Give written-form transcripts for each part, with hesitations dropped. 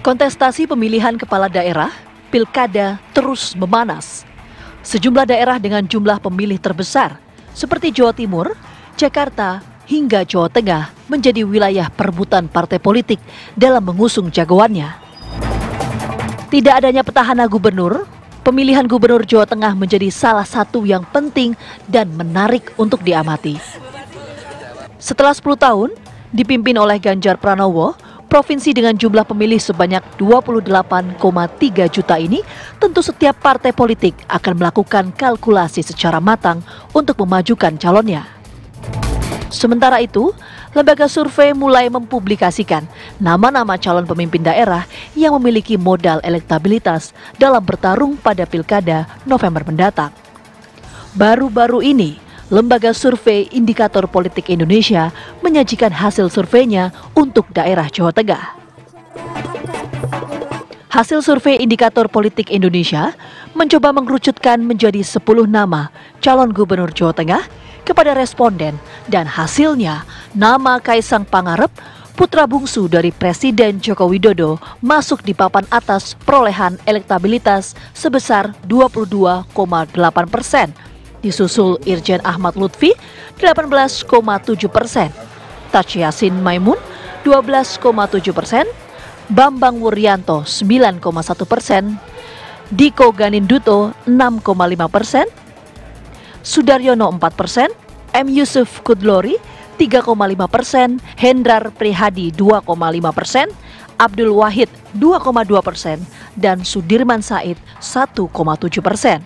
Kontestasi pemilihan kepala daerah, pilkada terus memanas. Sejumlah daerah dengan jumlah pemilih terbesar, seperti Jawa Timur, Jakarta, hingga Jawa Tengah menjadi wilayah perebutan partai politik dalam mengusung jagoannya. Tidak adanya petahana gubernur, pemilihan gubernur Jawa Tengah menjadi salah satu yang penting dan menarik untuk diamati. Setelah 10 tahun, dipimpin oleh Ganjar Pranowo, provinsi dengan jumlah pemilih sebanyak 28,3 juta ini, tentu setiap partai politik akan melakukan kalkulasi secara matang untuk memajukan calonnya. Sementara itu, lembaga survei mulai mempublikasikan nama-nama calon pemimpin daerah yang memiliki modal elektabilitas dalam bertarung pada pilkada November mendatang. Baru-baru ini, Lembaga Survei Indikator Politik Indonesia menyajikan hasil surveinya untuk daerah Jawa Tengah. Hasil survei Indikator Politik Indonesia mencoba mengerucutkan menjadi 10 nama calon gubernur Jawa Tengah kepada responden, dan hasilnya nama Kaisang Pangarep, putra bungsu dari Presiden Joko Widodo, masuk di papan atas perolehan elektabilitas sebesar 22,8%. Disusul Irjen Ahmad Lutfi 18,7%, Taj Yassin Maimun 12,7%, Bambang Wuryanto 9,1%, Diko Ganinduto 6,5%, Sudaryono 4%, M. Yusuf Kudlori 3,5%, Hendrar Prihadi 2,5%, Abdul Wahid 2,2%, dan Sudirman Said 1,7%.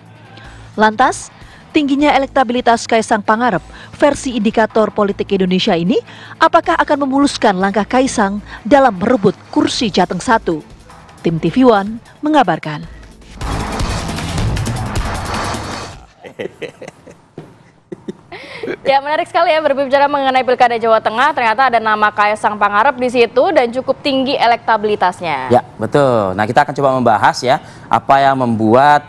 Lantas, tingginya elektabilitas Kaisang Pangarep versi Indikator Politik Indonesia ini, apakah akan memuluskan langkah Kaisang dalam merebut kursi Jateng 1? Tim TV One mengabarkan. Ya, menarik sekali ya berbicara mengenai Pilkada Jawa Tengah. Ternyata ada nama Kaisang Pangarep di situ dan cukup tinggi elektabilitasnya. Ya, betul. Nah, kita akan coba membahas ya apa yang membuat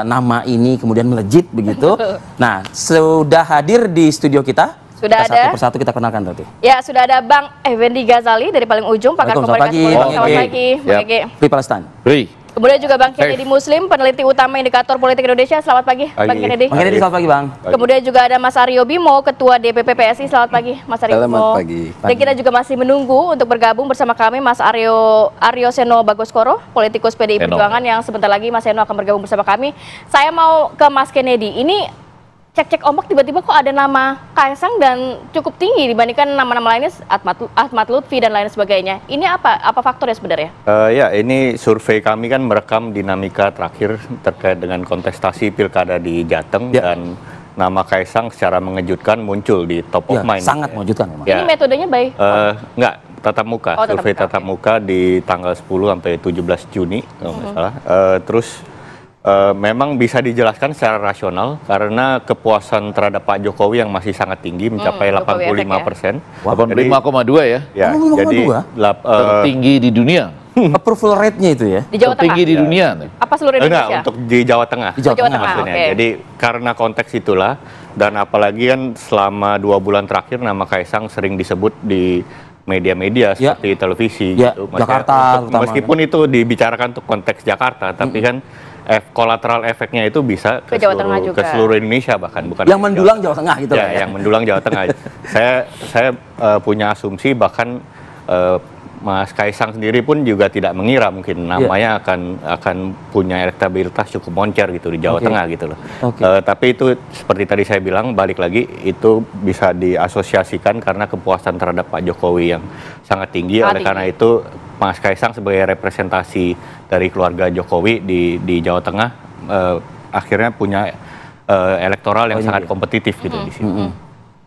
nama ini kemudian melejit begitu. Nah, sudah hadir di studio kita. Sudah ada. Satu persatu kita kenalkan Tati. Ya, sudah ada Bang Effendi Ghazali dari paling ujung, pakar komunikasi politik. Selamat pagi. Pri Palestan. Kemudian juga Bang Kennedy Muslim, peneliti utama Indikator Politik Indonesia. Selamat pagi, Bang Kennedy. Bang Kennedy, selamat pagi, Bang. Kemudian juga ada Mas Aryo Bimo, Ketua DPP PSI. Selamat pagi, Mas Aryo Bimo. Selamat pagi. Dan kita juga masih menunggu untuk bergabung bersama kami Mas Aryo Seno Bagoskoro, politikus PDI Perjuangan, yang sebentar lagi Mas Seno akan bergabung bersama kami. Saya mau ke Mas Kennedy. Ini cek-cek ombak tiba-tiba kok ada nama Kaisang dan cukup tinggi dibandingkan nama-nama lainnya, Ahmad Lutfi dan lain sebagainya. Ini apa faktornya sebenarnya? Ya, ini survei kami kan merekam dinamika terakhir terkait dengan kontestasi pilkada di Jateng, dan nama Kaisang secara mengejutkan muncul di top of mind. Sangat mengejutkan. Ini metodenya baik? Enggak, tatap muka. Survei tatap muka di tanggal 10 sampai 17 Juni kalau nggak salah. Terus memang bisa dijelaskan secara rasional karena kepuasan terhadap Pak Jokowi yang masih sangat tinggi, mencapai 85%. 85,2 ya? Ya, jadi tertinggi di dunia. Approval rate-nya itu ya? Di Jawa Tengah? Tertinggi di dunia. Apa seluruh Indonesia? Enggak, untuk di Jawa Tengah. Di Jawa Tengah maksudnya. Okay. Jadi karena konteks itulah, dan apalagi kan selama 2 bulan terakhir nama Kaisang sering disebut di media-media seperti televisi. Gitu. Jakarta. Meskipun itu dibicarakan untuk konteks Jakarta, tapi kan kolateral efeknya itu bisa ke seluruh Indonesia, bahkan bukan yang mendulang Jawa Tengah gitu ya, yang mendulang Jawa Tengah. saya punya asumsi bahkan Mas Kaisang sendiri pun juga tidak mengira mungkin namanya akan punya elektabilitas cukup moncer gitu di Jawa Tengah gitu loh. Tapi itu seperti tadi saya bilang, balik lagi itu bisa diasosiasikan karena kepuasan terhadap Pak Jokowi yang sangat tinggi. Oleh karena itu Mas Kaisang sebagai representasi dari keluarga Jokowi di Jawa Tengah akhirnya punya elektoral yang sangat kompetitif gitu di sini.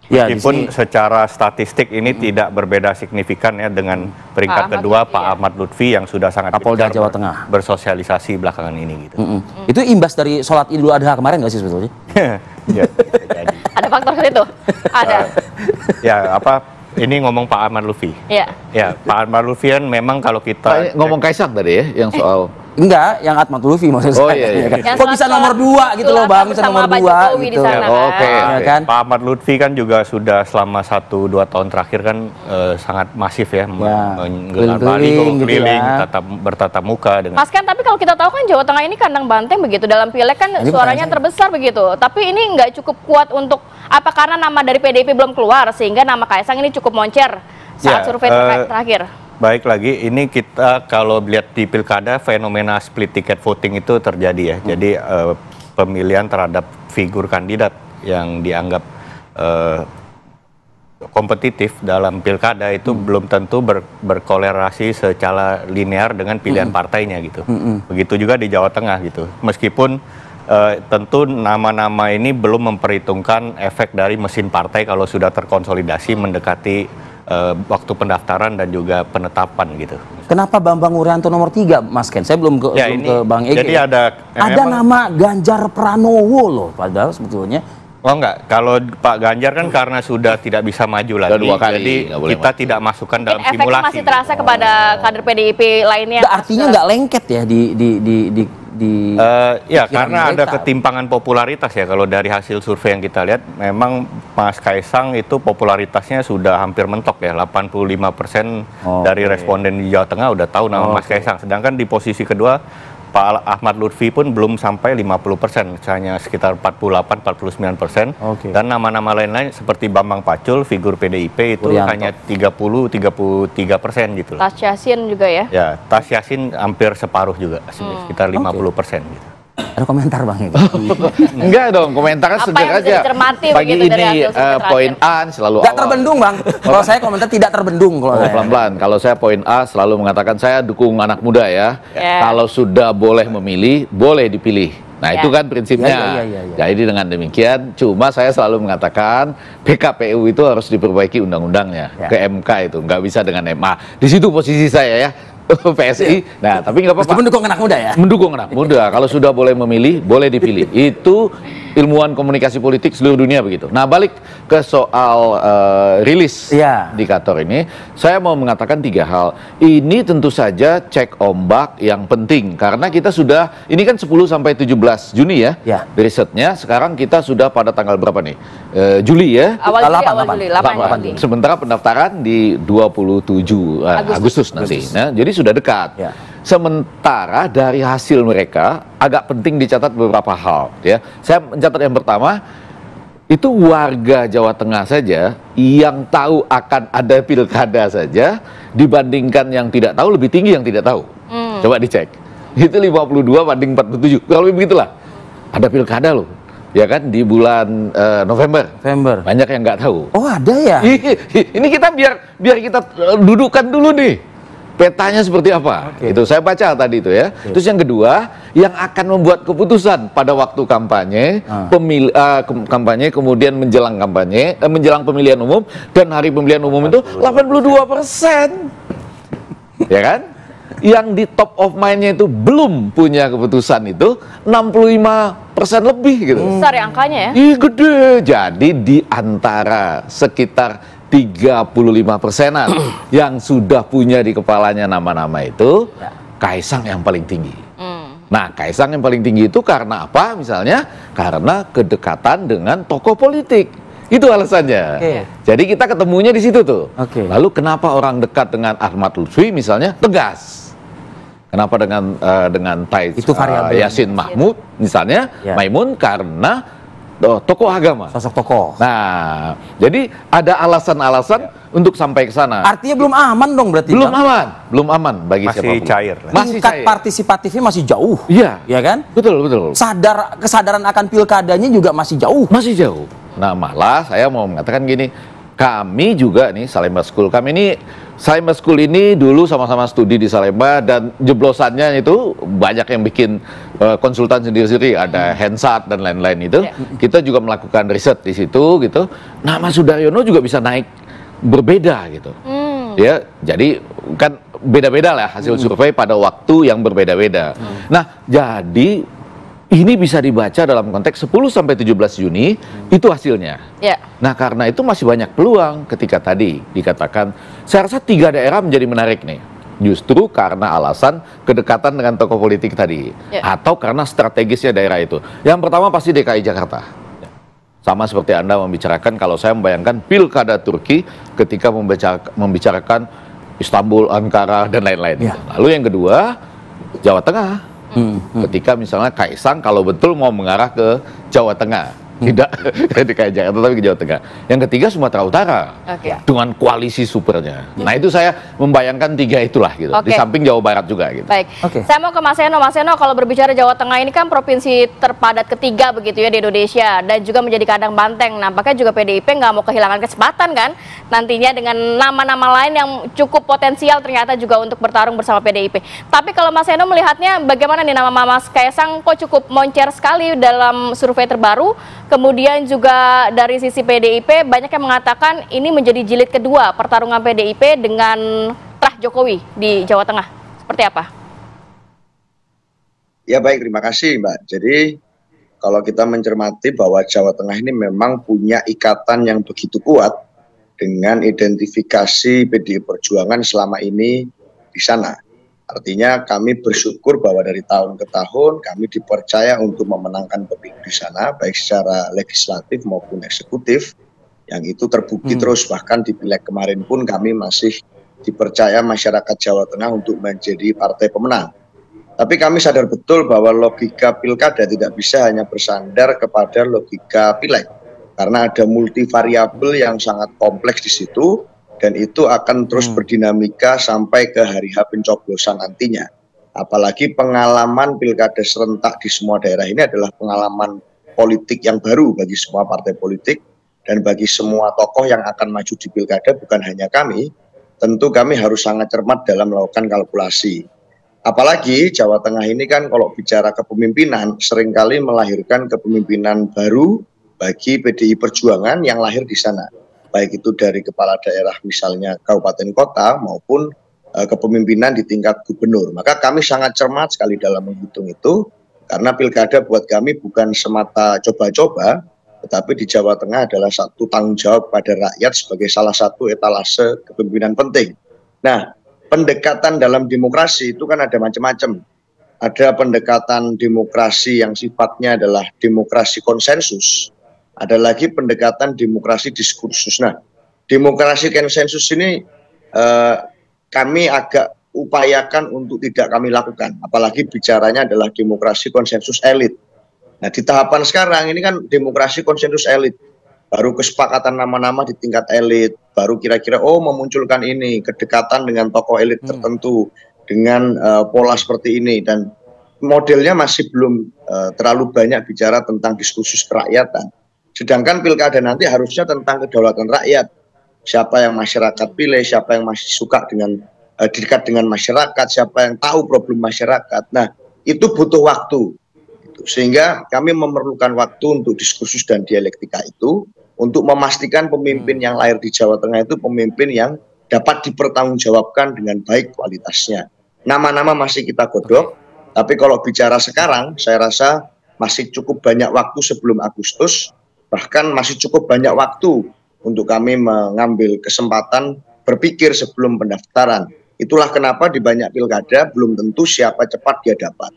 Meskipun secara statistik ini tidak berbeda signifikan ya dengan peringkat kedua Pak Ahmad Lutfi yang sudah sangat Kapolda Jawa Tengah bersosialisasi belakangan ini gitu. Itu imbas dari sholat Idul Adha kemarin nggak sih sebetulnya? Ada faktor itu? Ada. Ini ngomong Pak Ahmad Lutfi. Iya. Ya, Pak Ahmad Lutfi kan memang kalau kita ngomong Kaisang tadi ya, yang soal Enggak, yang Ahmad Lutfi maksud Oh, saya. iya, iya. Ya kan? Yang Kok bisa nomor 2 gitu loh Bang, bisa bersama nomor Pak 2 Jokowi di gitu. sana, Oke. Ya kan? Pak Ahmad Lutfi kan juga sudah selama 1-2 tahun terakhir kan sangat masif ya, menggelar baliho, Keliling gitu keliling, ya. bertatap muka dengan. Mas kan, tapi kalau kita tahu kan Jawa Tengah ini kandang banteng begitu, dalam pileg kan Ini suaranya pertanyaan terbesar begitu. Tapi ini nggak cukup kuat untuk, apa karena nama dari PDIP belum keluar sehingga nama Kaisang ini cukup moncer saat survei terakhir? Baik lagi, ini kita kalau lihat di pilkada fenomena split ticket voting itu terjadi ya. Jadi pemilihan terhadap figur kandidat yang dianggap kompetitif dalam pilkada itu belum tentu berkolerasi secara linear dengan pilihan partainya gitu. Begitu juga di Jawa Tengah gitu. Meskipun tentu nama-nama ini belum memperhitungkan efek dari mesin partai kalau sudah terkonsolidasi mendekati waktu pendaftaran dan juga penetapan gitu. Kenapa Bambang Urianto nomor 3, Mas Ken? Saya belum ke Bang Ege. Jadi ada nama Ganjar Pranowo loh, padahal sebetulnya. Oh enggak, kalau Pak Ganjar kan karena sudah tidak bisa maju lagi, Dua kali, jadi kita tidak masukkan dalam Efeknya simulasi. masih terasa kepada kader PDIP lainnya. Artinya nggak lengket ya di Ya, pikiran karena ada mereka. ketimpangan popularitas ya. Kalau dari hasil survei yang kita lihat, memang Mas Kaisang itu popularitasnya sudah hampir mentok ya. 85% dari responden di Jawa Tengah udah tahu nama Mas Kaisang. Sedangkan di posisi kedua, Pak Ahmad Lutfi pun belum sampai 50%, hanya sekitar 48-49%. Dan nama-nama lain-lain seperti Bambang Pacul, figur PDIP itu Urianto. hanya 30-33% gitu. Tas Yassin juga ya. Ya, Tas Yassin hampir separuh juga, sekitar 50% gitu. Ada komentar Bang Ege? Enggak dong, komentarnya Apa segar yang bisa aja. dicermati Pagi begitu dari ini hasil survei poin terakhir? A selalu Nggak awal. terbendung Bang. Kalau saya komentar tidak terbendung kalau saya. Pelan-pelan. Kalau saya poin A selalu mengatakan saya dukung anak muda ya. Ya. Kalau sudah boleh memilih, boleh dipilih. Nah Ya. itu kan prinsipnya. Ya. Jadi dengan demikian, cuma saya selalu mengatakan PKPU itu harus diperbaiki undang-undangnya ke MK itu, nggak bisa dengan MA. Di situ posisi saya ya. PSI. Nah, tapi nggak apa-apa. Meskipun mendukung anak muda ya. Mendukung anak muda. Kalau sudah boleh memilih, boleh dipilih. Itu ilmuwan komunikasi politik seluruh dunia begitu. Nah, balik ke soal rilis indikator ini, saya mau mengatakan 3 hal. Ini tentu saja cek ombak yang penting karena kita sudah ini kan 10 sampai 17 Juni ya. Risetnya sekarang kita sudah pada tanggal berapa nih? Juli ya. Awal Juli, 8 Juli. Sementara pendaftaran di 27 Agustus nanti. Nah, jadi sudah dekat. Sementara dari hasil mereka agak penting dicatat beberapa hal ya. Saya mencatat yang pertama itu warga Jawa Tengah saja yang tahu akan ada pilkada saja dibandingkan yang tidak tahu lebih tinggi yang tidak tahu. Coba dicek. Itu 52 banding 47. Kalau begitulah. Ada pilkada loh. Ya kan di bulan November. Banyak yang nggak tahu. Oh, ada ya? Ini kita biar kita dudukkan dulu nih. Petanya seperti apa? Itu saya baca tadi itu ya. Terus yang kedua, yang akan membuat keputusan pada waktu kampanye, kampanye kemudian menjelang kampanye, menjelang pemilihan umum dan hari pemilihan umum itu 82%. Ya kan? Yang di top of mind-nya itu belum punya keputusan itu 65% lebih gitu. Besar ya angkanya ya? Ih, gede. Jadi di antara sekitar 35%-an yang sudah punya di kepalanya nama-nama itu, Kaisang yang paling tinggi. Nah, Kaisang yang paling tinggi itu karena apa? Misalnya karena kedekatan dengan tokoh politik. Itu alasannya. Jadi kita ketemunya di situ tuh. Lalu kenapa orang dekat dengan Ahmad Lutfi misalnya tegas? Kenapa dengan Yassin Mahmud misalnya Maimun karena tokoh agama, sosok tokoh. Nah, jadi ada alasan-alasan untuk sampai ke sana. Artinya belum aman dong berarti. Belum aman bagi masih siapapun. cair. Masih Tingkat cair. partisipatifnya masih jauh. Iya, ya kan? Betul. Kesadaran akan pilkadanya juga masih jauh. Masih jauh. Nah, malah saya mau mengatakan gini, kami juga nih Salemba School. Salemba School ini dulu sama-sama studi di Salemba dan jeblosannya itu banyak yang bikin konsultan sendiri-sendiri, ada Hensat dan lain-lain itu. Kita juga melakukan riset di situ gitu. Nama Sudaryono juga bisa naik berbeda gitu. Ya, jadi kan beda-beda lah hasil survei pada waktu yang berbeda-beda. Nah, jadi ini bisa dibaca dalam konteks 10 sampai 17 Juni itu hasilnya. Nah, karena itu masih banyak peluang ketika tadi dikatakan, saya rasa 3 daerah menjadi menarik nih. Justru karena alasan kedekatan dengan tokoh politik tadi, atau karena strategisnya daerah itu. Yang pertama pasti DKI Jakarta. Sama seperti Anda membicarakan, kalau saya membayangkan pilkada Turki ketika membicarakan Istanbul, Ankara, dan lain-lain. Lalu yang kedua, Jawa Tengah. Ketika misalnya Kaisang kalau betul mau mengarah ke Jawa Tengah. Tidak DKI Jakarta tapi ke Jawa Tengah. Yang ketiga Sumatera Utara dengan koalisi supernya. Nah itu saya membayangkan 3 itulah gitu. Di samping Jawa Barat juga gitu. Baik. Saya mau ke Mas Seno. Mas Seno, kalau berbicara Jawa Tengah ini kan provinsi terpadat ketiga begitu ya di Indonesia dan juga menjadi kandang banteng. Nampaknya juga PDIP nggak mau kehilangan kesempatan kan nantinya dengan nama-nama lain yang cukup potensial ternyata juga untuk bertarung bersama PDIP. Tapi kalau Mas Seno melihatnya bagaimana nih nama Mas Kaisang kok cukup moncer sekali dalam survei terbaru. Kemudian juga dari sisi PDIP banyak yang mengatakan ini menjadi jilid kedua pertarungan PDIP dengan Trah Jokowi di Jawa Tengah. Seperti apa? Ya baik, terima kasih Mbak. Jadi kalau kita mencermati bahwa Jawa Tengah ini memang punya ikatan yang begitu kuat dengan identifikasi PDI Perjuangan selama ini di sana. Artinya kami bersyukur bahwa dari tahun ke tahun kami dipercaya untuk memenangkan pemilu di sana, baik secara legislatif maupun eksekutif, yang itu terbukti terus, bahkan di pileg kemarin pun kami masih dipercaya masyarakat Jawa Tengah untuk menjadi partai pemenang. Tapi kami sadar betul bahwa logika pilkada tidak bisa hanya bersandar kepada logika pileg, karena ada multivariabel yang sangat kompleks di situ, dan itu akan terus berdinamika sampai ke hari H pencoblosan nantinya. Apalagi pengalaman pilkada serentak di semua daerah ini adalah pengalaman politik yang baru bagi semua partai politik dan bagi semua tokoh yang akan maju di pilkada, bukan hanya kami. Tentu kami harus sangat cermat dalam melakukan kalkulasi. Apalagi Jawa Tengah ini kan kalau bicara kepemimpinan seringkali melahirkan kepemimpinan baru bagi PDI Perjuangan yang lahir di sana. Baik itu dari kepala daerah misalnya kabupaten kota maupun kepemimpinan di tingkat gubernur. Maka kami sangat cermat sekali dalam menghitung itu, karena pilkada buat kami bukan semata coba-coba, tetapi di Jawa Tengah adalah satu tanggung jawab pada rakyat sebagai salah satu etalase kepemimpinan penting. Nah, pendekatan dalam demokrasi itu kan ada macam-macam. Ada pendekatan demokrasi yang sifatnya adalah demokrasi konsensus. Ada lagi pendekatan demokrasi diskursus. Nah, demokrasi konsensus ini kami agak upayakan untuk tidak kami lakukan. Apalagi bicaranya adalah demokrasi konsensus elit. Nah, di tahapan sekarang ini kan demokrasi konsensus elit. Baru kesepakatan nama-nama di tingkat elit. Baru kira-kira, memunculkan ini, kedekatan dengan tokoh elit tertentu. Dengan pola seperti ini. Dan modelnya masih belum terlalu banyak bicara tentang diskursus kerakyatan. Sedangkan pilkada nanti harusnya tentang kedaulatan rakyat. Siapa yang masyarakat pilih, siapa yang masih suka dengan dekat dengan masyarakat, siapa yang tahu problem masyarakat. Nah, itu butuh waktu. Sehingga kami memerlukan waktu untuk diskursus dan dialektika itu, untuk memastikan pemimpin yang lahir di Jawa Tengah itu pemimpin yang dapat dipertanggungjawabkan dengan baik kualitasnya. Nama-nama masih kita godok, tapi kalau bicara sekarang, saya rasa masih cukup banyak waktu sebelum Agustus, bahkan masih cukup banyak waktu untuk kami mengambil kesempatan berpikir sebelum pendaftaran. Itulah kenapa di banyak pilkada belum tentu siapa cepat dia dapat.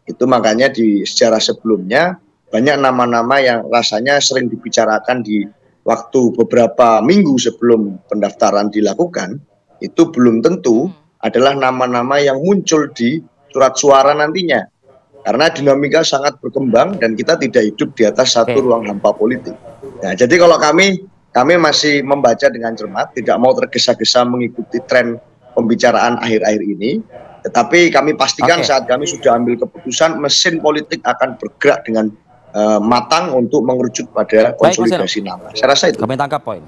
Itu makanya di sejarah sebelumnya banyak nama-nama yang rasanya sering dibicarakan di waktu beberapa minggu sebelum pendaftaran dilakukan, itu belum tentu adalah nama-nama yang muncul di surat suara nantinya. Karena dinamika sangat berkembang dan kita tidak hidup di atas satu ruang hampa politik. Nah, jadi kalau kami masih membaca dengan cermat, tidak mau tergesa-gesa mengikuti tren pembicaraan akhir-akhir ini. Tetapi kami pastikan saat kami sudah ambil keputusan, mesin politik akan bergerak dengan matang untuk mengerucut pada konsolidasi nama. Saya rasa itu. Kami tangkap poin.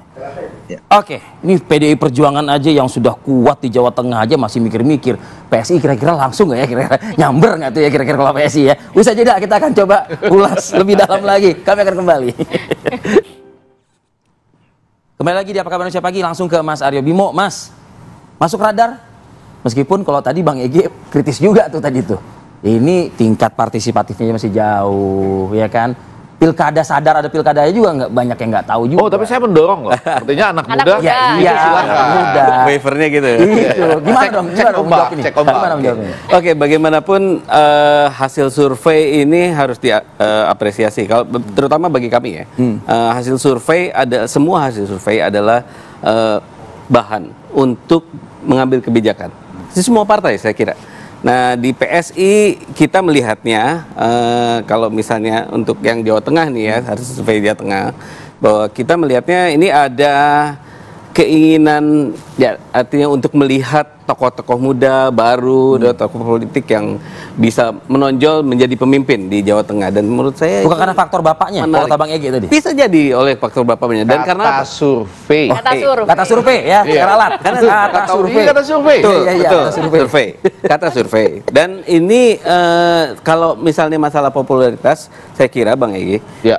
Ya. Oke, ini PDI Perjuangan aja yang sudah kuat di Jawa Tengah aja masih mikir-mikir. PSI kira-kira langsung nggak ya? Kira-kira nyamber nggak tuh ya kira-kira kalau PSI ya? Usai jeda kita akan coba ulas lebih dalam lagi. Kami akan kembali. Kembali lagi di Apa Kabar Indonesia Pagi, langsung ke Mas Aryo Bimo. Mas, masuk radar? Meskipun kalau tadi Bang Egy kritis juga tuh tadi tuh. Ini tingkat partisipatifnya masih jauh, ya kan? pilkada sadar ada pilkadanya juga nggak banyak yang nggak tahu juga. Oh, tapi saya mendorong loh. Artinya anak Anak muda. muda. Ya iya, silakan. muda. Waivernya gitu. Itu. Gimana dong? Cek Gimana ombak, menjawab ini? cek ombak. Gimana menjawabnya? Oke, bagaimanapun hasil survei ini harus diapresiasi. Kalau terutama bagi kami ya, hasil survei semua hasil survei adalah bahan untuk mengambil kebijakan. Di semua partai saya kira. Nah di PSI kita melihatnya kalau misalnya untuk yang Jawa Tengah nih ya, hasil survei Jawa Tengah, bahwa kita melihatnya ini ada keinginan ya artinya untuk melihat tokoh-tokoh muda baru, tokoh politik yang bisa menonjol menjadi pemimpin di Jawa Tengah, dan menurut saya Bukan karena faktor bapaknya, kalau menarik. kata Bang Egi tadi. Bisa jadi oleh faktor bapaknya, dan karena apa? survei. Kata survei. Kata survei ya, Iya. ralat. Karena Kata survei. Kata survei. Betul, Iya, iya, betul. kata survei. Survei. Kata survei. Dan ini kalau misalnya masalah popularitas, saya kira Bang Egi, Ya.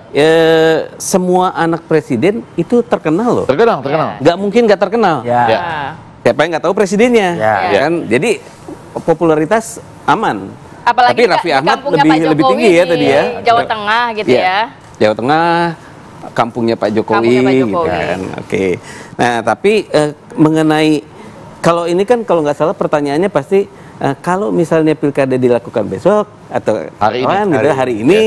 semua anak presiden itu terkenal loh. Terkenal. Nggak mungkin nggak terkenal. Ya. Ya. Siapa yang nggak tahu presidennya, Ya. kan? Jadi popularitas aman. Apalagi Tapi Raffi di Ahmad kampungnya Pak lebih Jokowi tinggi ya di tadi ya. Jawa Tengah gitu Iya. ya. Jawa Tengah, kampungnya Pak Jokowi, Kampungnya Pak gitu Jokowi. kan. Oke. Nah, tapi mengenai kalau ini kan kalau nggak salah pertanyaannya pasti kalau misalnya pilkada dilakukan besok atau Hari ini. kapan gitu, hari ini,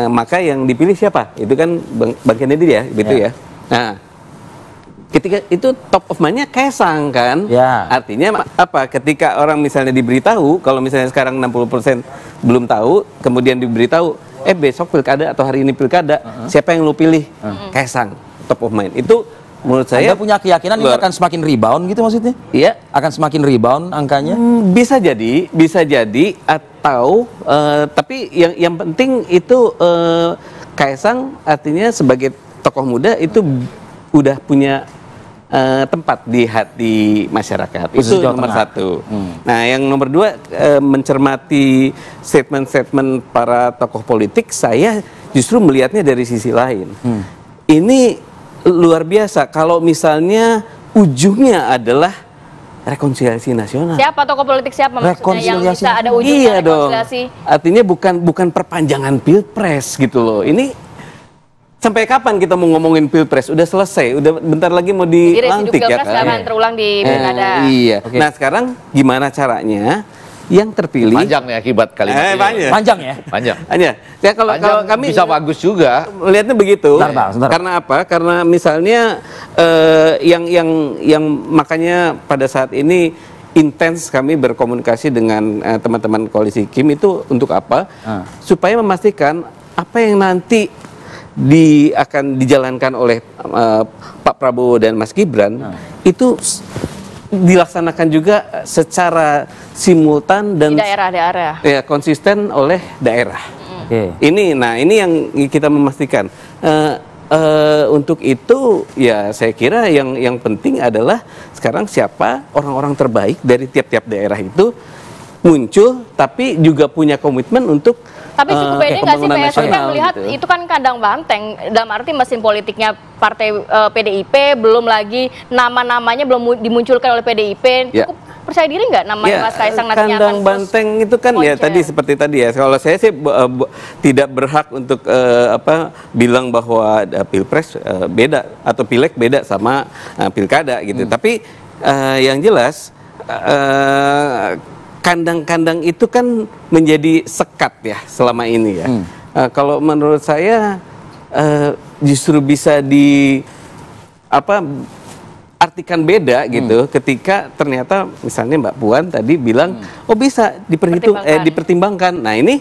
maka yang dipilih siapa? Itu kan Bang Kennedy ya, gitu ya. Nah, ketika itu top of mind-nya Kaisang kan, Ya. artinya apa? Ketika orang misalnya diberitahu, kalau misalnya sekarang 60% belum tahu, kemudian diberitahu, besok pilkada atau hari ini pilkada, siapa yang lu pilih? Kaisang, top of mind. Itu menurut saya Anda punya keyakinan ini akan semakin rebound gitu maksudnya? Iya, Akan semakin rebound angkanya? bisa jadi atau tapi yang penting itu Kaisang artinya sebagai tokoh muda itu udah punya tempat di hati masyarakat. Khusus Itu Jawa nomor Tengah. satu. Nah, yang nomor dua, mencermati statement-statement para tokoh politik, saya justru melihatnya dari sisi lain. Ini luar biasa kalau misalnya ujungnya adalah rekonsiliasi nasional. Siapa tokoh politik siapa maksudnya yang Rekonsiliasi. bisa ada ujungnya Iya dong. rekonsiliasi? Artinya bukan perpanjangan pilpres gitu loh. Ini sampai kapan kita mau ngomongin pilpres? Udah selesai, udah bentar lagi mau Jadi residu dilantik ya pilpres nggak kan. akan terulang di pilkada. Iya. Oke. Nah sekarang gimana caranya yang terpilih? Panjang nih akibat kalimat ini. Panjang. Panjang ya? Panjang. Hanya, ya kalau Panjang kami bisa bagus juga. melihatnya begitu. Sebentar, Bang, sebentar. Karena apa? Karena misalnya yang makanya pada saat ini intens kami berkomunikasi dengan teman-teman koalisi Kim itu untuk apa? Supaya memastikan apa yang nanti akan dijalankan oleh Pak Prabowo dan Mas Gibran itu dilaksanakan juga secara simultan dan Di daerah-daerah. ya konsisten oleh daerah. Oke. Ini yang kita memastikan. Untuk itu ya saya kira yang penting adalah sekarang siapa orang-orang terbaik dari tiap-tiap daerah itu muncul, tapi juga punya komitmen untuk Tapi cukup pede nggak sih pembangunan PSI kan nasional melihat gitu. itu kan kandang banteng, dalam arti mesin politiknya partai PDIP, belum lagi nama-namanya belum dimunculkan oleh PDIP. Ya. Cukup percaya diri nggak namanya Mas Kaisang nantinya kandang akan banteng itu kan ya moncer? tadi seperti tadi ya. Kalau saya sih tidak berhak untuk bilang bahwa pilpres beda atau pileg beda sama pilkada gitu. Tapi yang jelas kandang-kandang itu kan menjadi sekat ya selama ini ya. Kalau menurut saya justru bisa artikan beda gitu ketika ternyata misalnya Mbak Puan tadi bilang oh bisa dipertimbangkan. Nah ini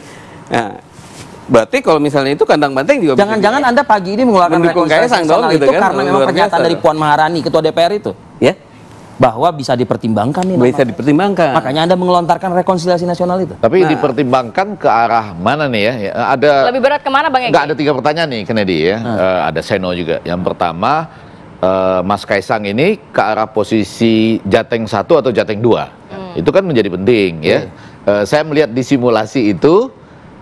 berarti kalau misalnya itu kandang banteng juga Jangan-jangan Anda pagi ini mengeluarkan mendukung rekonsiliasi Kaisang dong, nasional gitu itu kan? karena memang Luar pernyataan biasa. dari Puan Maharani, Ketua DPR itu, ya bahwa bisa dipertimbangkan nih. bisa namanya. dipertimbangkan. Makanya Anda mengelontarkan rekonsiliasi nasional itu. Tapi dipertimbangkan ke arah mana nih ya? Ada lebih berat kemana Bang Egi? Enggak, ada 3 pertanyaan nih Kennedy ya. Ada Seno juga. Yang pertama, Mas Kaisang ini ke arah posisi Jateng 1 atau Jateng 2. Itu kan menjadi penting ya. Saya melihat di simulasi itu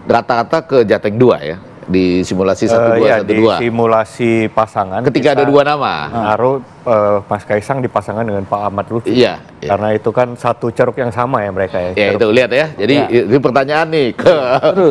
rata-rata ke Jateng 2 ya. Di simulasi 1-2, 1-2. Di simulasi pasangan Ketika ada 2 nama. Naruh Mas Kaisang dipasangkan dengan Pak Ahmad Lutfi. Iya. Karena itu kan satu ceruk yang sama ya mereka ya. Ya itu lihat ya. Jadi itu pertanyaan nih ke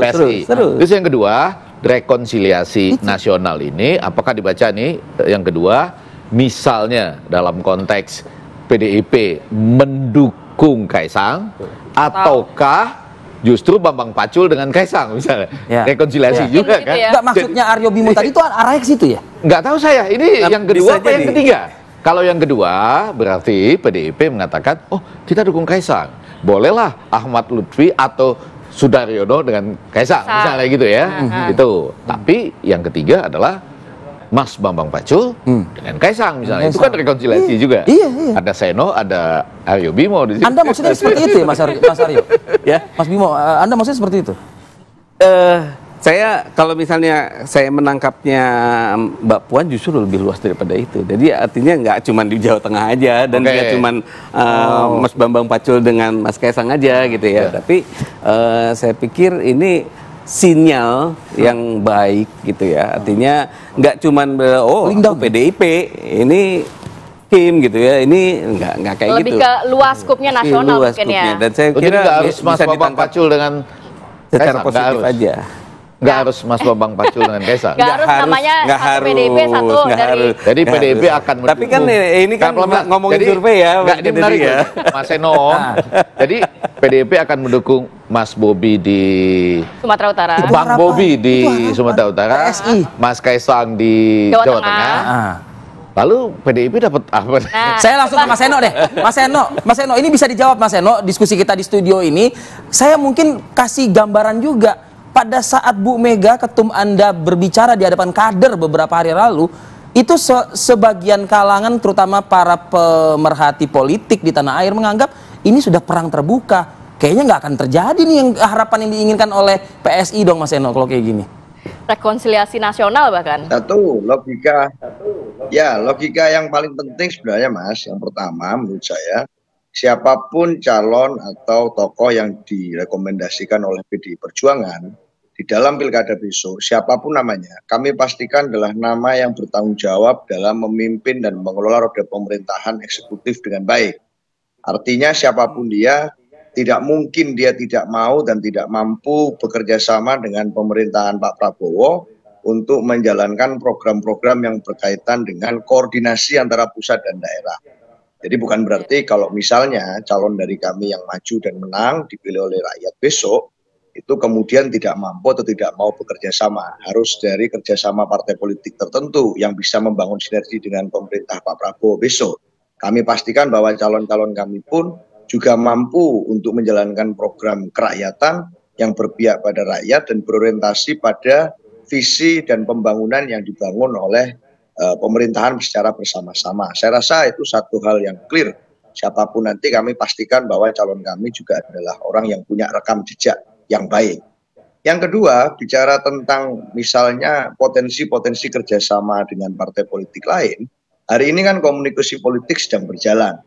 PSI. seru. Terus yang kedua, rekonsiliasi nasional ini, apakah dibaca nih yang kedua, misalnya dalam konteks PDIP mendukung Kaisang, ataukah justru Bambang Pacul dengan Kaisang misalnya, rekonsiliasi juga gitu kan? ya. Enggak, maksudnya Aryo Bimo tadi itu arahnya ke situ ya? Nggak tahu saya, ini yang kedua bisa apa yang jadi. ketiga? Kalau yang kedua berarti PDIP mengatakan, oh kita dukung Kaisang, bolehlah Ahmad Lutfi atau Sudaryono dengan Kaisang, misalnya gitu ya. Itu. Tapi yang ketiga adalah Mas Bambang Pacul dengan Kaisang misalnya. Itu kan rekonsiliasi juga. Iya. Ada Seno, ada Aryo Bimo di situ. Anda maksudnya seperti itu ya, Mas Aryo? Ya, Mas Bimo, Anda maksudnya seperti itu? Saya kalau misalnya saya menangkapnya Mbak Puan justru lebih luas daripada itu. Jadi artinya nggak cuma di Jawa Tengah aja dan nggak cuma Mas Bambang Pacul dengan Mas Kaisang aja gitu ya. Tapi saya pikir ini sinyal yang baik gitu ya. Artinya nggak cuma PDIP ini Kim gitu ya. Ini nggak kayak Lebih gitu. ke luas skupnya nasional Luas mungkin ya. skupnya. Dan saya Jadi kira nggak harus Mas bisa Bambang ditangkap Pacul dengan secara Kaisang, nggak positif harus. aja. Nggak harus Mas Bambang Pacul dengan Kaisang. Nggak harus namanya satu PDIP, satu nggak dari- harus. Jadi PDIP akan Tapi kan ini kan ngomongin Jadi, survei ya, nggak, Mas ini menarik Deddy ya. Mas Seno. Jadi PDIP akan mendukung Mas Bobi di Sumatera Utara. Bang Bobi di Sumatera Utara, PSI. Mas Kaisang di Jawa Jawa Tengah. Tengah. Ah. Lalu PDIP dapat apa? Nah, Saya langsung ke Mas Seno deh. Mas Seno, ini bisa dijawab Mas Seno, diskusi kita di studio ini. Saya mungkin kasih gambaran juga. Pada saat Bu Mega, ketum Anda berbicara di hadapan kader beberapa hari lalu, itu sebagian kalangan, terutama para pemerhati politik di tanah air, menganggap ini sudah perang terbuka. Kayaknya nggak akan terjadi nih yang harapan yang diinginkan oleh PSI dong Mas Seno kalau kayak gini. Rekonsiliasi nasional bahkan. Logika yang paling penting sebenarnya Mas, yang pertama menurut saya, siapapun calon atau tokoh yang direkomendasikan oleh PDI Perjuangan di dalam pilkada besok, siapapun namanya, kami pastikan adalah nama yang bertanggung jawab dalam memimpin dan mengelola roda pemerintahan eksekutif dengan baik. Artinya siapapun dia, tidak mungkin dia tidak mau dan tidak mampu bekerja sama dengan pemerintahan Pak Prabowo untuk menjalankan program-program yang berkaitan dengan koordinasi antara pusat dan daerah. Jadi bukan berarti kalau misalnya calon dari kami yang maju dan menang dipilih oleh rakyat besok, itu kemudian tidak mampu atau tidak mau bekerja sama. Harus dari kerjasama partai politik tertentu yang bisa membangun sinergi dengan pemerintah Pak Prabowo besok. Kami pastikan bahwa calon-calon kami pun juga mampu untuk menjalankan program kerakyatan yang berpihak pada rakyat dan berorientasi pada visi dan pembangunan yang dibangun oleh pemerintahan secara bersama-sama. Saya rasa itu satu hal yang clear. Siapapun nanti kami pastikan bahwa calon kami juga adalah orang yang punya rekam jejak yang baik. Yang kedua, bicara tentang misalnya potensi-potensi kerjasama dengan partai politik lain, hari ini kan komunikasi politik sedang berjalan.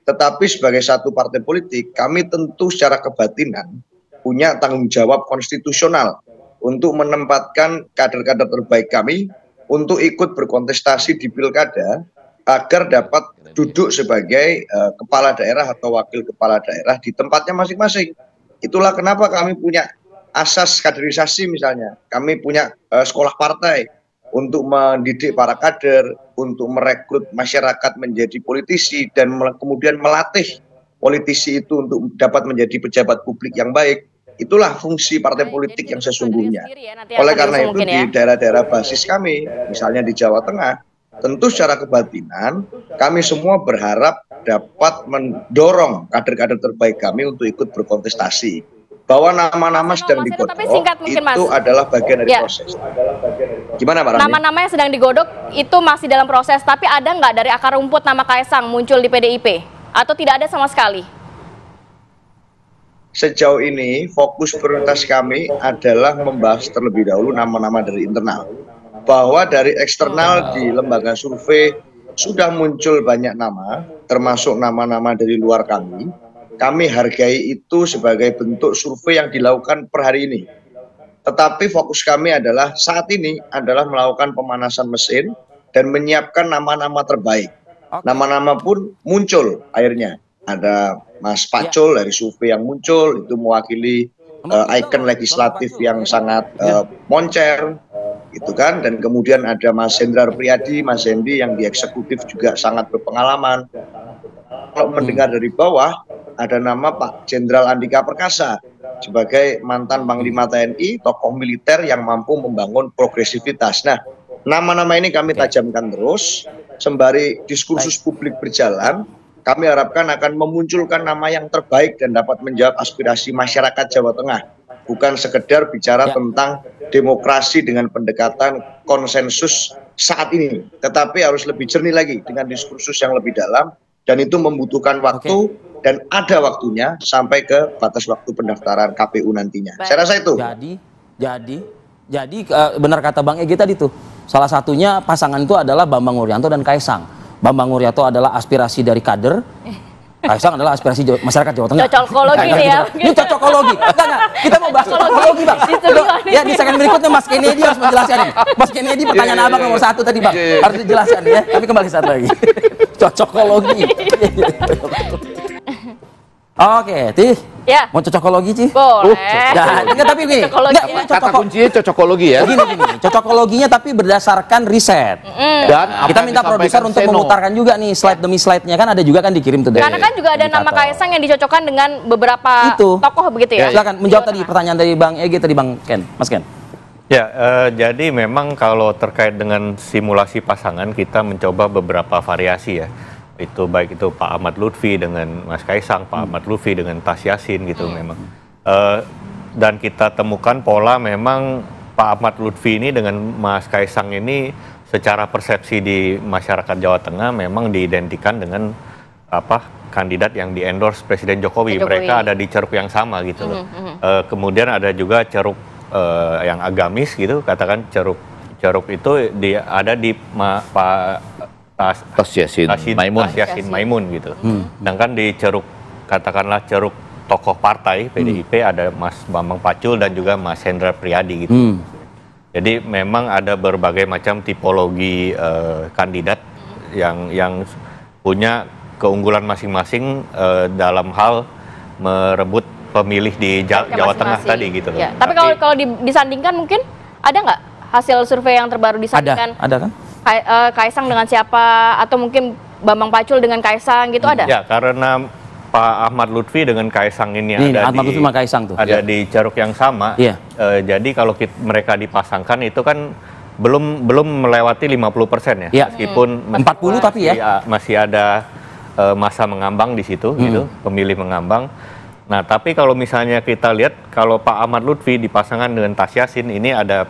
Tetapi sebagai satu partai politik, kami tentu secara kebatinan punya tanggung jawab konstitusional untuk menempatkan kader-kader terbaik kami untuk ikut berkontestasi di pilkada agar dapat duduk sebagai kepala daerah atau wakil kepala daerah di tempatnya masing-masing. Itulah kenapa kami punya asas kaderisasi misalnya. Kami punya sekolah partai untuk mendidik para kader, untuk merekrut masyarakat menjadi politisi dan kemudian melatih politisi itu untuk dapat menjadi pejabat publik yang baik. Itulah fungsi partai politik yang sesungguhnya. Oleh karena itu di daerah-daerah basis kami, misalnya di Jawa Tengah, tentu secara kebatinan kami semua berharap dapat mendorong kader-kader terbaik kami untuk ikut berkontestasi. Bahwa nama-nama sedang digodok itu adalah bagian dari proses. Gimana Pak Rami? Nama-nama yang sedang digodok itu masih dalam proses, tapi ada nggak dari akar rumput nama Kaisang muncul di PDIP? Atau tidak ada sama sekali? Sejauh ini fokus prioritas kami adalah membahas terlebih dahulu nama-nama dari internal. Bahwa dari eksternal di lembaga survei sudah muncul banyak nama, termasuk nama-nama dari luar kami. Kami hargai itu sebagai bentuk survei yang dilakukan per hari ini. Tetapi fokus kami adalah saat ini adalah melakukan pemanasan mesin dan menyiapkan nama-nama terbaik. Nama-nama pun muncul akhirnya. Ada Mas Pacul dari survei yang muncul, itu mewakili ikon legislatif yang sangat moncer, gitu kan. Dan kemudian ada Mas Hendrar Priyadi, Mas Hendi yang di eksekutif juga sangat berpengalaman. Kalau mendengar dari bawah, ada nama Pak Jenderal Andika Perkasa sebagai mantan Panglima TNI, tokoh militer yang mampu membangun progresivitas. Nah, nama-nama ini kami tajamkan terus, sembari diskursus publik berjalan. Kami harapkan akan memunculkan nama yang terbaik dan dapat menjawab aspirasi masyarakat Jawa Tengah. Bukan sekedar bicara tentang demokrasi dengan pendekatan konsensus saat ini, tetapi harus lebih jernih lagi dengan diskursus yang lebih dalam, dan itu membutuhkan waktu dan ada waktunya sampai ke batas waktu pendaftaran KPU nantinya. Saya rasa itu. Jadi benar kata Bang Egy tadi tuh, salah satunya pasangan itu adalah Bambang Wuryanto dan Kaisang. Bambang Wuryanto adalah aspirasi dari kader, Kaisang adalah aspirasi masyarakat Jawa Tengah. Cocokologi nih ya. Ini cocokologi. Enggak. Kita mau bahas cocokologi, Bang. Ya, di segmen berikutnya Mas Kennedy harus menjelaskan ini. Mas Kennedy pertanyaan Abang nomor 1 tadi, Bang. Harus dijelaskan ya. Kami kembali saat lagi. Cocokologi. Oke, Tih. Ya. Mau cocokologi, Ci? Boleh. Enggak, tapi begini. Kata kuncinya cocokologi ya. Begini. Cocokologinya tapi berdasarkan riset. Dan kita minta produser untuk memutarkan juga nih slide demi slide-nya, kan ada juga kan dikirim tuh. Karena kan juga ada nama Kaisang yang dicocokkan dengan beberapa tokoh begitu ya. Silakan menjawab tadi pertanyaan dari Bang Egy tadi, Bang Ken. Mas Ken. Ya, jadi memang kalau terkait dengan simulasi pasangan kita mencoba beberapa variasi ya. Itu baik itu Pak Ahmad Lutfi dengan Mas Kaisang, Pak Ahmad Lutfi dengan Tas Yassin gitu memang. Dan kita temukan pola memang Pak Ahmad Lutfi ini dengan Mas Kaisang ini secara persepsi di masyarakat Jawa Tengah memang diidentikan dengan kandidat yang di-endorse Presiden Jokowi. Mereka ada di ceruk yang sama gitu loh. Kemudian ada juga ceruk yang agamis gitu, katakan ceruk itu ada di Pak Tas Yassin Maimun gitu. Sedangkan di ceruk katakanlah ceruk tokoh partai PDIP ada Mas Bambang Pacul dan juga Mas Hendrar Priyadi gitu. Jadi memang ada berbagai macam tipologi kandidat yang punya keunggulan masing-masing dalam hal merebut pemilih di Jawa Tengah tadi gitu loh. Ya. Tapi kalau disandingkan mungkin ada nggak hasil survei yang terbaru disandingkan? Ada kan? Kaisang dengan siapa, atau mungkin Bambang Pacul dengan Kaisang gitu ada? Ya, karena Pak Ahmad Lutfi dengan Kaisang ini ada di ceruk yang sama. Jadi kalau mereka dipasangkan itu kan belum melewati 50% ya. Meskipun 40 tapi ya masih ada masa mengambang di situ gitu, pemilih mengambang. Nah, tapi kalau misalnya kita lihat kalau Pak Ahmad Lutfi dipasangkan dengan Tas Yassin, ini ada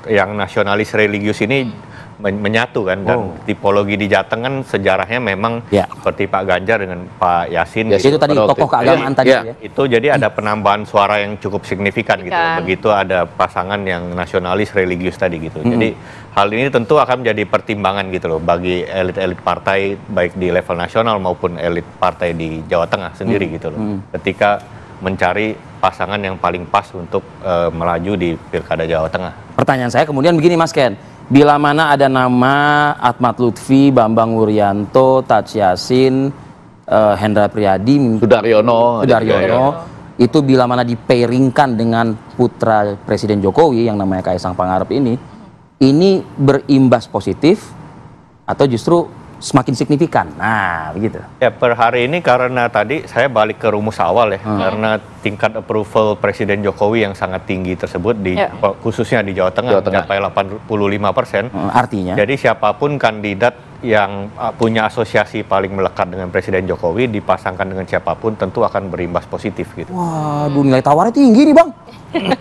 yang nasionalis religius ini menyatu kan, dan tipologi di Jateng kan sejarahnya memang seperti Pak Ganjar dengan Pak Yassin. Itu tadi tokoh keagamaan tadi ya. Itu jadi ada penambahan suara yang cukup signifikan gitu. Begitu ada pasangan yang nasionalis religius tadi gitu. Jadi hal ini tentu akan menjadi pertimbangan gitu loh bagi elit-elit partai baik di level nasional maupun elit partai di Jawa Tengah sendiri gitu loh. Ketika mencari pasangan yang paling pas untuk melaju di Pilkada Jawa Tengah. Pertanyaan saya kemudian begini, Mas Ken. Bila mana ada nama Ahmad Lutfi, Bambang Wuryanto, Tas Yassin, Hendrar Priyadi, Sudaryono, itu bila mana dipairingkan dengan putra Presiden Jokowi yang namanya Kaisang Pangarep ini berimbas positif atau justru semakin signifikan. Nah, begitu. Ya, per hari ini karena tadi saya balik ke rumus awal ya, karena tingkat approval Presiden Jokowi yang sangat tinggi tersebut khususnya di Jawa Tengah mencapai 85%. Artinya. Jadi siapapun kandidat yang punya asosiasi paling melekat dengan Presiden Jokowi dipasangkan dengan siapapun tentu akan berimbas positif gitu. Waduh, nilai tawarnya tinggi nih, Bang.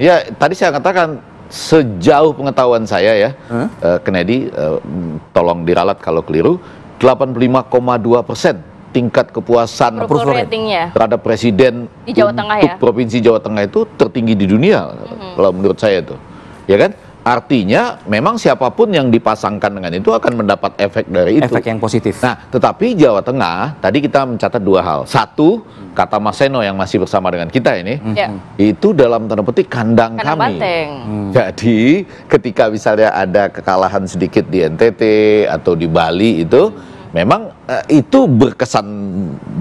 Ya, tadi saya katakan sejauh pengetahuan saya ya, Kennedy, tolong diralat kalau keliru, 85,2% tingkat kepuasan terhadap presiden di Jawa Tengah untuk provinsi Jawa Tengah itu tertinggi di dunia kalau menurut saya itu, ya kan? Artinya memang siapapun yang dipasangkan dengan itu akan mendapat efek dari itu. Efek yang positif. Nah, tetapi Jawa Tengah, tadi kita mencatat dua hal. Satu, kata Mas Seno yang masih bersama dengan kita ini, itu dalam tanda petik kandang kami. Jadi, ketika misalnya ada kekalahan sedikit di NTT atau di Bali itu, memang itu berkesan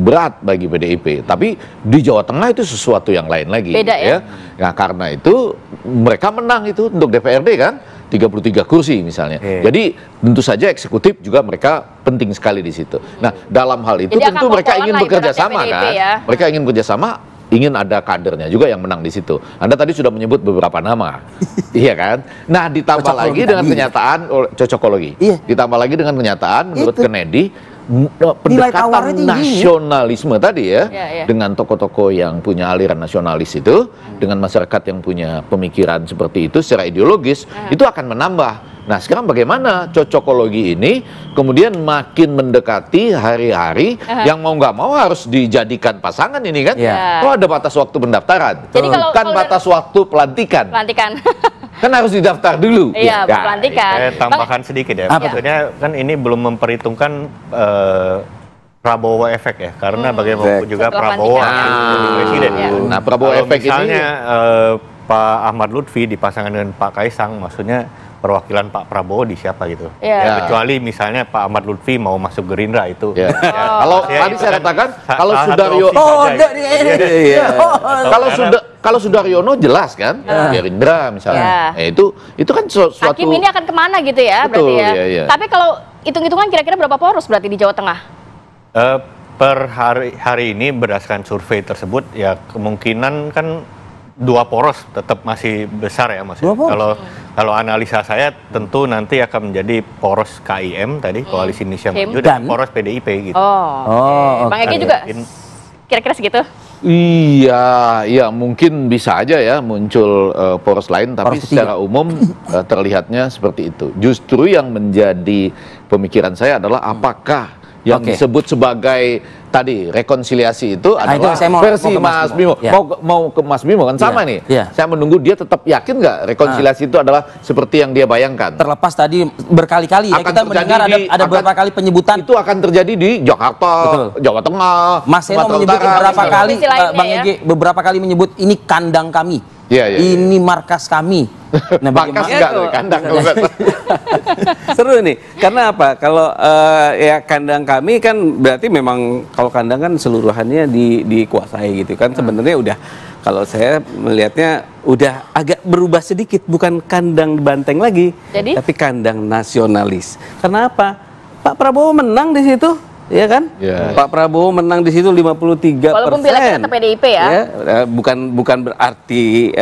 berat bagi PDIP, tapi di Jawa Tengah itu sesuatu yang lain lagi. Beda ya? Nah, karena itu mereka menang itu untuk DPRD kan, 33 kursi misalnya. Jadi tentu saja eksekutif juga mereka penting sekali di situ. Nah, dalam hal itu Jadi tentu akan mereka ingin lah bekerja ibaratnya sama PDIP kan. ya. Mereka ingin bekerja sama, ingin ada kadernya juga yang menang di situ. Anda tadi sudah menyebut beberapa nama. Iya kan? Nah, ditambah Cocokologi lagi dengan tadi. kenyataan cocokologi. Iya. Ditambah lagi dengan kenyataan menurut Itu. Kennedy Nilai tawarnya pendekatan tinggi. nasionalisme tadi ya, Iya. dengan tokoh-tokoh yang punya aliran nasionalis itu, dengan masyarakat yang punya pemikiran seperti itu secara ideologis, itu akan menambah. Nah, sekarang bagaimana cocokologi ini kemudian makin mendekati hari-hari yang mau nggak mau harus dijadikan pasangan ini kan? Iya. Oh, ada batas waktu pendaftaran, Jadi kalau bukan batas waktu pelantikan. Pelantikan. Kan harus didaftar dulu. Iya, Ya, pelantikan. Saya tambahkan sedikit ya. Apa Maksudnya kan ini belum memperhitungkan Prabowo efek ya, karena bagaimanapun juga Setelah Prabowo pelantikan, akan ya. jadi presiden. Iya. Nah, Prabowo Kalau efek ini misalnya Pak Ahmad Lutfi dipasangkan dengan Pak Kaisang, maksudnya perwakilan Pak Prabowo di siapa gitu. Iya. Ya. Kecuali misalnya Pak Ahmad Lutfi mau masuk Gerindra itu. ya. Kalau Ya, tadi itu saya kan katakan salah kalau satu Sudaryo opsi saja gitu. iya. kalau Sudaryono jelas kan Gerindra misalnya. Itu kan suatu Hakim ini akan kemana gitu ya Betul, berarti ya. iya. Tapi kalau hitung-hitungan kira-kira berapa poros berarti di Jawa Tengah? Per hari ini berdasarkan survei tersebut ya kemungkinan kan 2 poros tetap masih besar ya Mas. 2 poros? Kalau analisa saya tentu nanti akan menjadi poros KIM tadi Koalisi Indonesia KIM. Maju dan poros PDIP gitu. Oh, Bang Egi juga kira-kira segitu? Iya, mungkin bisa aja ya muncul poros lain, tapi Poros ketiga. secara umum terlihatnya seperti itu. Justru yang menjadi pemikiran saya adalah apakah yang Oke. disebut sebagai tadi rekonsiliasi itu Nah, adalah itu saya mau versi ke Mas Mas Bimo. Bimo. Ya. Mau ke Mas Bimo kan sama Iya, nih. iya. Saya menunggu dia tetap yakin nggak rekonsiliasi itu adalah seperti yang dia bayangkan. Terlepas tadi berkali-kali ya Akan kita terjadi mendengar ada akan- beberapa kali penyebutan. Itu akan terjadi di Jakarta, Betul. Jawa Tengah, Mas Seno Sumatera menyebut Utara, beberapa misalnya. kali, Provinsi lainnya Bang ya. Ege beberapa kali menyebut ini kandang kami. Iya, iya, iya. Ini markas kami. Nah, Markas bagaimana- enggak tuh, kandang kalau nggak salah. Seru nih, karena apa? Kalau ya kandang kami kan berarti memang kalau kandang kan seluruhannya dikuasai gitu kan. Sebenarnya udah kalau saya melihatnya udah agak berubah sedikit, bukan kandang banteng lagi, Jadi? tapi kandang nasionalis. Karena apa? Pak Prabowo menang di situ. Ya kan? Ya. Pak Prabowo menang di situ 53%. Walaupun pileknya tetap PDIP ya. Bukan berarti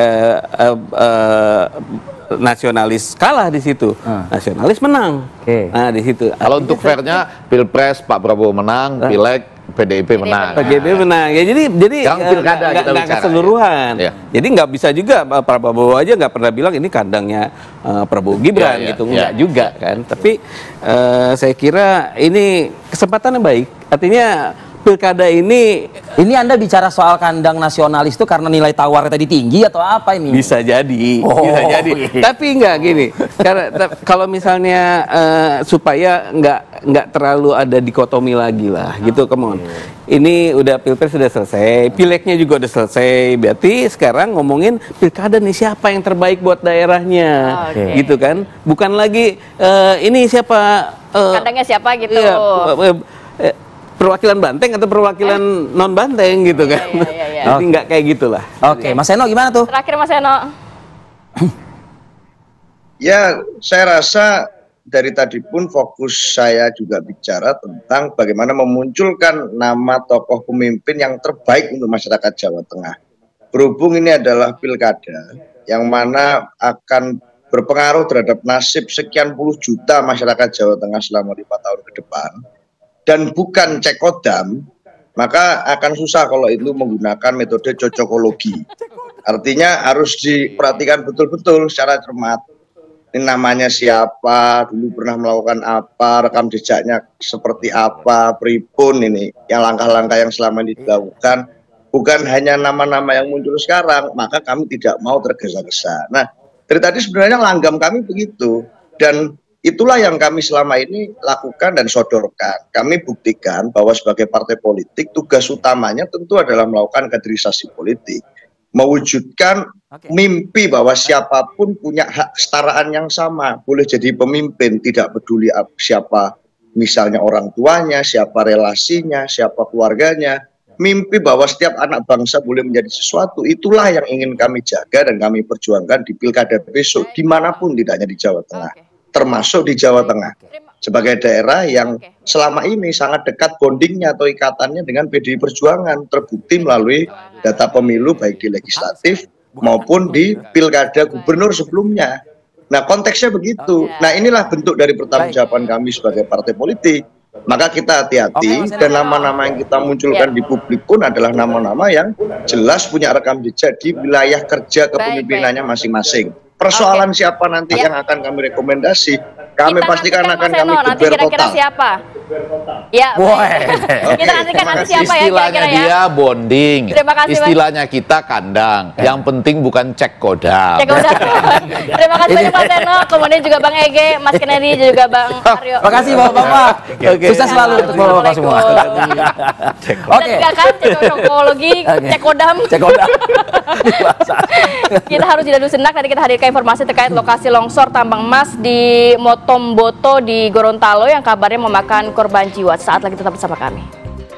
nasionalis kalah di situ. Nasionalis menang. Oke. Nah, di situ. Kalau untuk fairnya Pilpres Pak Prabowo menang, Pileg PDIP menang. PGB menang. Ya jadi Yang pilkada kita nggak bicara, keseluruhan. ya. Jadi nggak bisa juga Pak Prabowo aja nggak pernah bilang ini kandangnya Prabowo Gibran Ya, ya, gitu, ya. nggak juga kan. Tapi saya kira ini kesempatan yang baik. Artinya pilkada ini Anda bicara soal kandang nasionalis itu karena nilai tawarnya tadi tinggi atau apa ini? bisa jadi, Oh, bisa jadi. iya. Tapi nggak gini, karena kalau misalnya supaya nggak terlalu ada dikotomi lagi lah, gitu, come on. Ini udah pilpres sudah selesai, pileknya juga udah selesai, berarti sekarang ngomongin pilkada nih siapa yang terbaik buat daerahnya, Oke. gitu kan? Bukan lagi ini siapa Kandangnya siapa gitu. iya, perwakilan Banteng atau perwakilan non Banteng gitu kan? iya. Jadi nggak kayak gitulah. Oke, Mas Seno gimana tuh? Terakhir Mas Eno. Ya, saya rasa dari tadi pun fokus saya juga bicara tentang bagaimana memunculkan nama tokoh pemimpin yang terbaik untuk masyarakat Jawa Tengah. Berhubung ini adalah pilkada yang mana akan berpengaruh terhadap nasib sekian puluh juta masyarakat Jawa Tengah selama 5 tahun ke depan, dan bukan cekodam, maka akan susah kalau itu menggunakan metode cocokologi. Artinya harus diperhatikan betul-betul secara cermat. Ini namanya siapa, dulu pernah melakukan apa, rekam jejaknya seperti apa, pripun ini, yang langkah-langkah yang selama ini dilakukan, bukan hanya nama-nama yang muncul sekarang, maka kami tidak mau tergesa-gesa. Nah, dari tadi sebenarnya langgam kami begitu, dan itulah yang kami selama ini lakukan dan sodorkan. Kami buktikan bahwa sebagai partai politik, tugas utamanya tentu adalah melakukan kaderisasi politik. Mewujudkan mimpi bahwa siapapun punya hak kesetaraan yang sama. Boleh jadi pemimpin, tidak peduli siapa misalnya orang tuanya, siapa relasinya, siapa keluarganya, mimpi bahwa setiap anak bangsa boleh menjadi sesuatu, itulah yang ingin kami jaga dan kami perjuangkan di pilkada besok, dimanapun, tidak hanya di Jawa Tengah, termasuk di Jawa Tengah, sebagai daerah yang selama ini sangat dekat bondingnya atau ikatannya dengan PDI Perjuangan, terbukti melalui data pemilu baik di legislatif maupun di pilkada gubernur sebelumnya. Nah, konteksnya begitu. Nah, inilah bentuk dari pertanggungjawaban kami sebagai partai politik. Maka kita hati-hati, dan nama-nama yang kita munculkan di publik pun adalah nama-nama yang jelas punya rekam jejak di wilayah kerja kepemimpinannya masing-masing. Persoalan siapa nanti yang akan kami rekomendasi, kami pastikan akan kami geber total. Siapa? Ya, kita nantikan nanti siapa ya istilahnya kira-kira dia bonding, Terima kasih, istilahnya kita kandang. Yang penting bukan cek kodam. Cek kodam. Terima kasih banyak Mas Seno, kemudian juga Bang Ege, Mas Kennedy, juga Bang Aryo. Terima kasih Bapak-Bapak. Sukses selalu untuk Bapak semua. Oke. Kan cek cokologi, cek kodam. Cek kodam. Kita harus jeda dulu senak, nanti kita hadirkan informasi terkait lokasi longsor tambang emas di Motomboto di Gorontalo yang kabarnya memakan korban jiwa. Saat lagi tetap bersama kami.